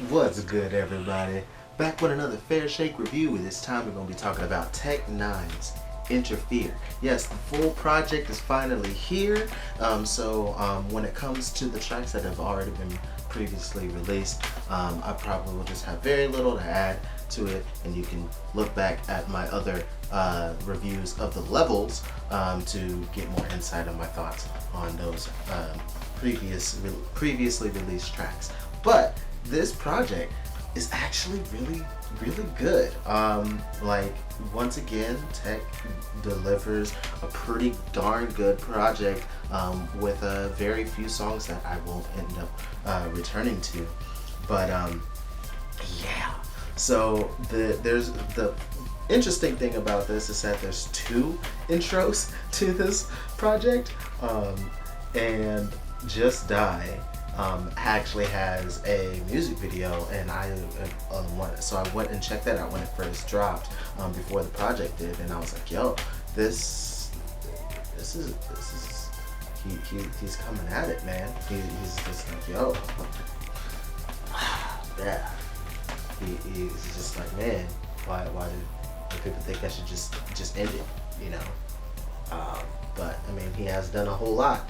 What's good, everybody? Back with another Fair Shake review. This time we're going to be talking about N9ne's Enterfear. Yes, the full project is finally here. When it comes to the tracks that have already been previously released, I probably will just have very little to add to it, and you can look back at my other reviews of the levels to get more insight on my thoughts on those previously released tracks. But this project is actually really good. Once again, Tech delivers a pretty darn good project with very few songs that I won't end up returning to. But yeah. So there's the interesting thing about this is that there's two intros to this project, and Just Die actually has a music video, and I went and checked that out when it first dropped before the project did, and I was like, yo, this is he's coming at it, man. He's just like, yo, yeah. He's just like, man, why do people think I should just end it, you know? But I mean, he has done a whole lot.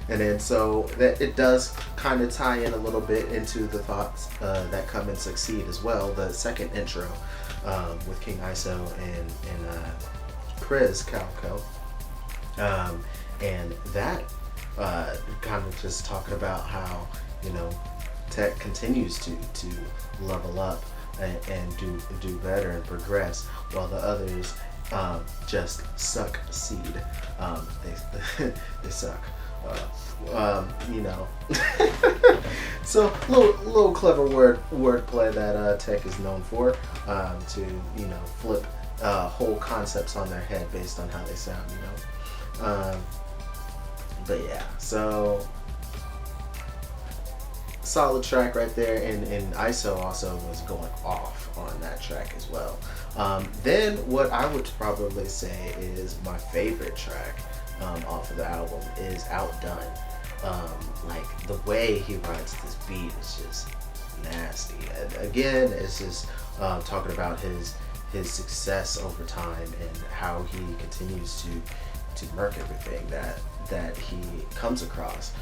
And then so that it does kind of tie in a little bit into the thoughts that come and succeed as well. The second intro with King ISO and Priz Calco, and that kind of just talking about how, you know, Tech continues to level up and do better and progress, while the others just suck seed. They suck. You know. So little clever wordplay that Tech is known for, to, you know, flip whole concepts on their head based on how they sound, you know. But yeah, so solid track right there, and ISO also was going off on that track as well. Then what I would probably say is my favorite track off of the album is Outdone. Like the way he rides this beat is just nasty. And again, it's just talking about his success over time and how he continues to murk everything that he comes across.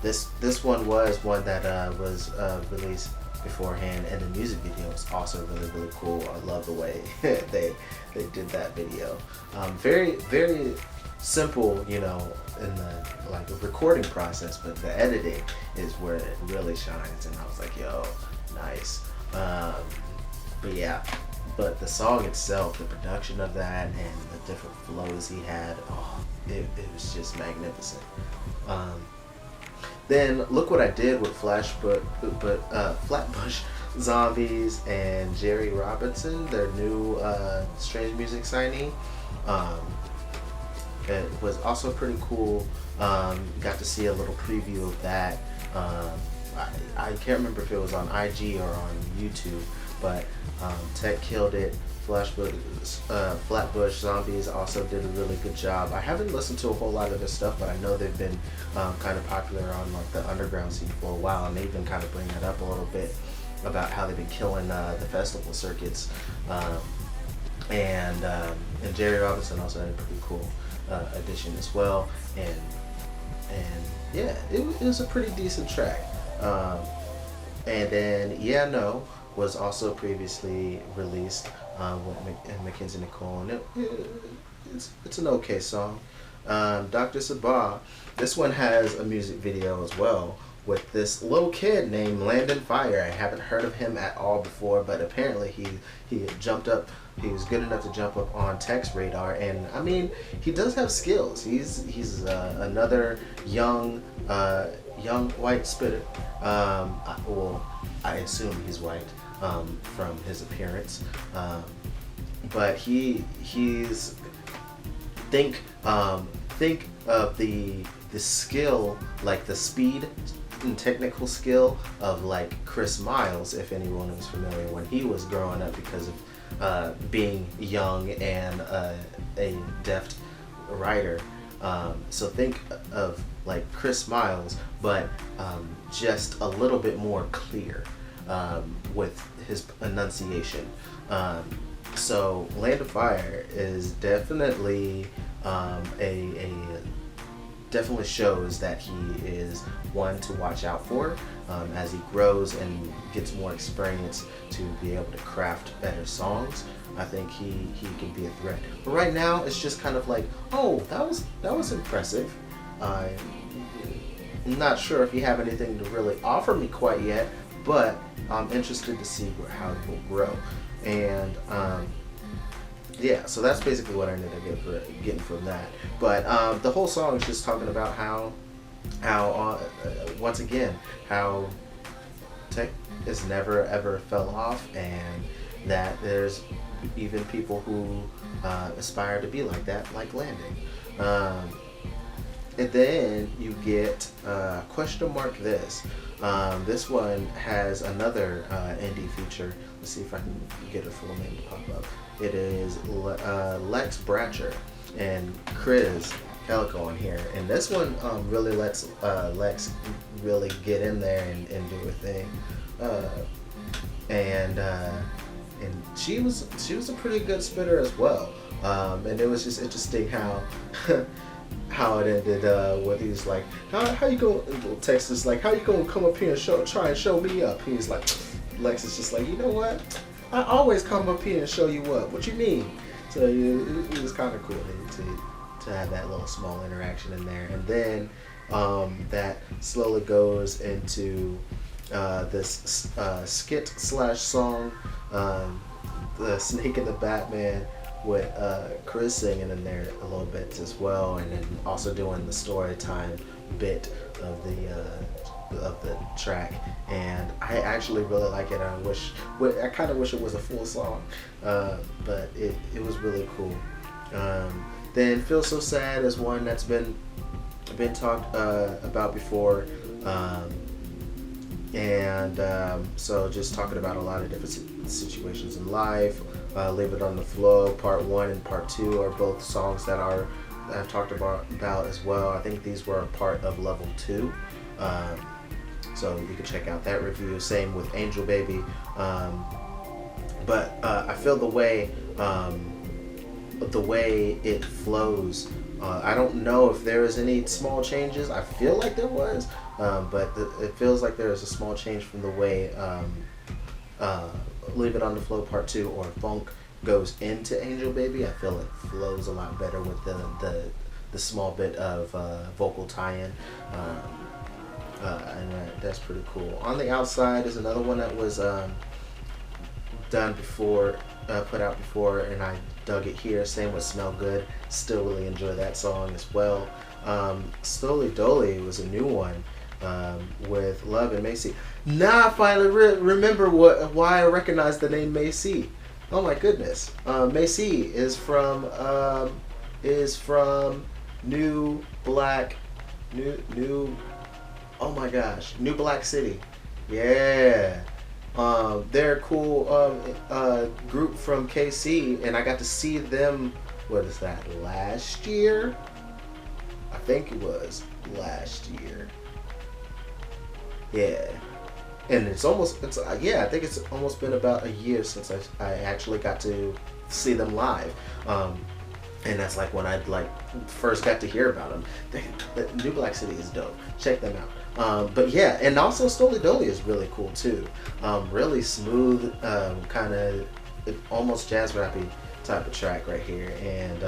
This one was one that was released beforehand, and the music video is also really cool. I love the way they did that video. Very simple, you know, in the recording process, but the editing is where it really shines. And I was like, yo, nice. But yeah, but the song itself, the production of that, and the different flows he had, it was just magnificent. Then look what I did with Flatbush Zombies and Jerry Robinson, their new Strange Music signee. It was also pretty cool. Got to see a little preview of that. I can't remember if it was on IG or on YouTube, but Tech killed it. Flatbush Zombies also did a really good job. I haven't listened to a whole lot of their stuff, but I know they've been kind of popular on like the underground scene for a while, and they've been kind of bringing that up a little bit about how they've been killing the festival circuits. And Jerry Robinson also had a pretty cool addition as well, and yeah, it was a pretty decent track. And then Yeah No was also previously released with Mackenzie Nicole, and it's an okay song. Dr. Sabbagh, this one has a music video as well with this little kid named Landon Fire. I haven't heard of him at all before, but apparently he had jumped up. He was good enough to jump up on Tech's radar, and I mean, he does have skills. He's another young white spitter. I assume he's white from his appearance, but he's think of the skill, like the speed and technical skill of like Chris Miles, if anyone is familiar, when he was growing up, because of being young and a deft writer. So think of like Chris Miles, but just a little bit more clear with his enunciation. So Land of Fire is definitely a definitely shows that he is one to watch out for as he grows and gets more experience to be able to craft better songs. I think he can be a threat. But right now it's just kind of like, oh, that was impressive. I'm not sure if you have anything to really offer me quite yet, but I'm interested to see how it will grow. And yeah, so that's basically what I ended up getting from that. But the whole song is just talking about how once again, how tech is never ever fell off, and that there's even people who aspire to be like that, like Landon. And then you get question mark this. This one has another indie feature. Let's see if I can get her full name to pop up. It is Lex Bratcher and Chris Calico on here. And this one really lets Lex really get in there and do her thing. And she was a pretty good spitter as well. And it was just interesting how how it ended with he's like, how you gonna text us like, how you gonna come up here and try and show me up? He's like, Lex is just like, you know what? I always come up here and show you up. What you mean? So it was kind of cool to have that little small interaction in there, and then that slowly goes into this skit slash song, the Snake and the Batman, with Chris singing in there a little bit as well, and then also doing the story time bit of the track. And I actually really like it. I kind of wish it was a full song, but it was really cool. Then Feel So Sad is one that's been talked about before, and so just talking about a lot of different situations in life. Leave It on the Flow Part 1 and Part 2 are both songs that I've talked about as well. I think these were a part of Level 2. So you can check out that review. Same with Angel Baby. But I feel the way it flows, I don't know if there is any small changes. I feel like there was, but it feels like there is a small change from the way Leave It on the Flow Part 2 or Funk goes into Angel Baby. I feel it flows a lot better with the small bit of vocal tie-in. And that's pretty cool. On the Outside is another one that was done before, put out before, and I dug it here. Same with Smell Good. Still really enjoy that song as well. Slowly Dolly was a new one with Love and Macy. Now I finally remember why I recognize the name Macy. Oh my goodness. Macy is from New Black City. Yeah. They're a cool group from KC, and I got to see them, what is that, last year? I think it was last year. Yeah. And I think it's almost been about a year since I actually got to see them live. And that's like when I first got to hear about them. New Black City is dope. Check them out. But yeah, and also Slowly Dolly is really cool too. Really smooth, kind of almost jazz rappy type of track right here, and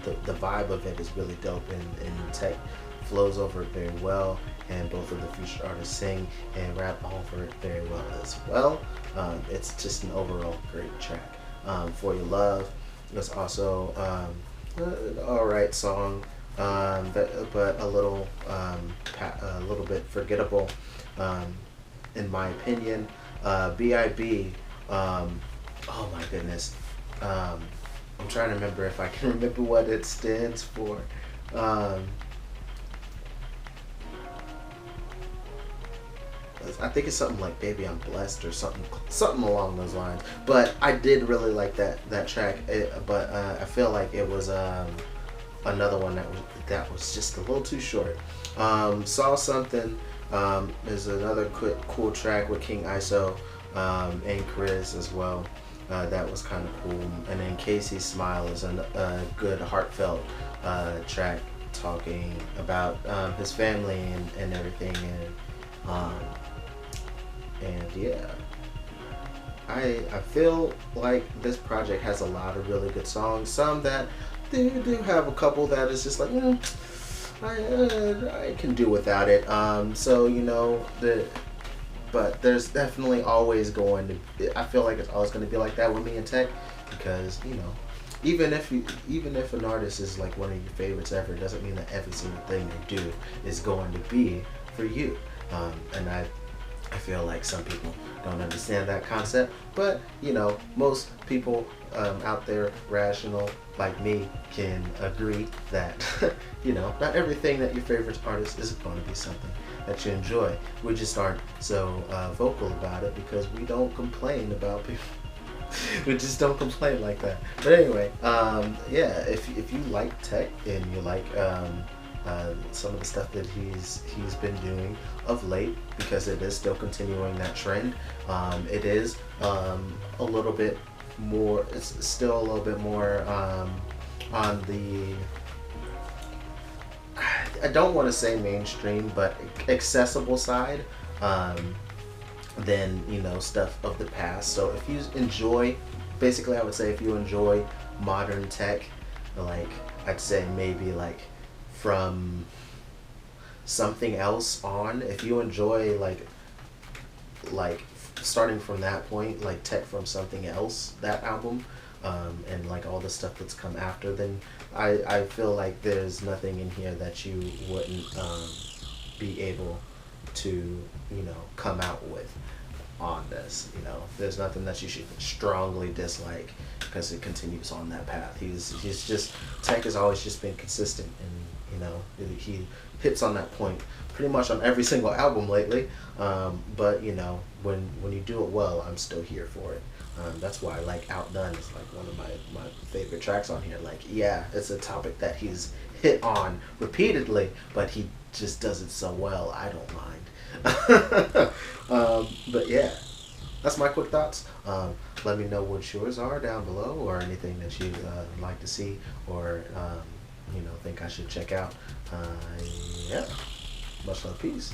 the vibe of it is really dope, and Tech flows over it very well, and both of the featured artists sing and rap over it very well as well. It's just an overall great track. For Your Love, it's also an alright song, but a little bit forgettable, in my opinion. B.I.B. Oh my goodness. I'm trying to remember if I can remember what it stands for. I think it's something like "Baby I'm Blessed" or something along those lines. But I did really like that track. But I feel like it was another one that was just a little too short. Saw Something is another cool track with King ISO and Chris as well. That was kind of cool. And then Casey's Smile is a good heartfelt track talking about his family and everything. Um, and yeah, I feel like this project has a lot of really good songs. Some that do have a couple that is just like, I can do without it. So but there's definitely always going to. I feel like it's always going to be like that with me and Tech, because even if an artist is like one of your favorites ever, it doesn't mean that every single thing they do is going to be for you. And I feel like some people don't understand that concept, but most people out there, rational like me, can agree that not everything that your favorite artist is going to be something that you enjoy. We just aren't so vocal about it because we don't complain about people. We just don't complain like that. But anyway, yeah, if you like Tech and you like some of the stuff that he's been doing of late, because it is still continuing that trend. It is a little bit more. It's still a little bit more on the. I don't want to say mainstream, but accessible side than stuff of the past. So if you enjoy, basically, I would say if you enjoy modern tech, like I'd say maybe like from Something Else on, if you enjoy like starting from that point, like Tech from Something Else, that album, and like all the stuff that's come after, then I feel like there's nothing in here that you wouldn't be able to come out with on this. There's nothing that you should strongly dislike because it continues on that path. He's just, Tech has always just been consistent, and he hits on that point pretty much on every single album lately. But when you do it well, I'm still here for it. That's why like Outdone is like one of my favorite tracks on here. Like, yeah, it's a topic that he's hit on repeatedly, but he just does it so well, I don't mind. But yeah, that's my quick thoughts. Let me know what yours are down below, or anything that you'd like to see, or think I should check out. Yeah, much love, peace.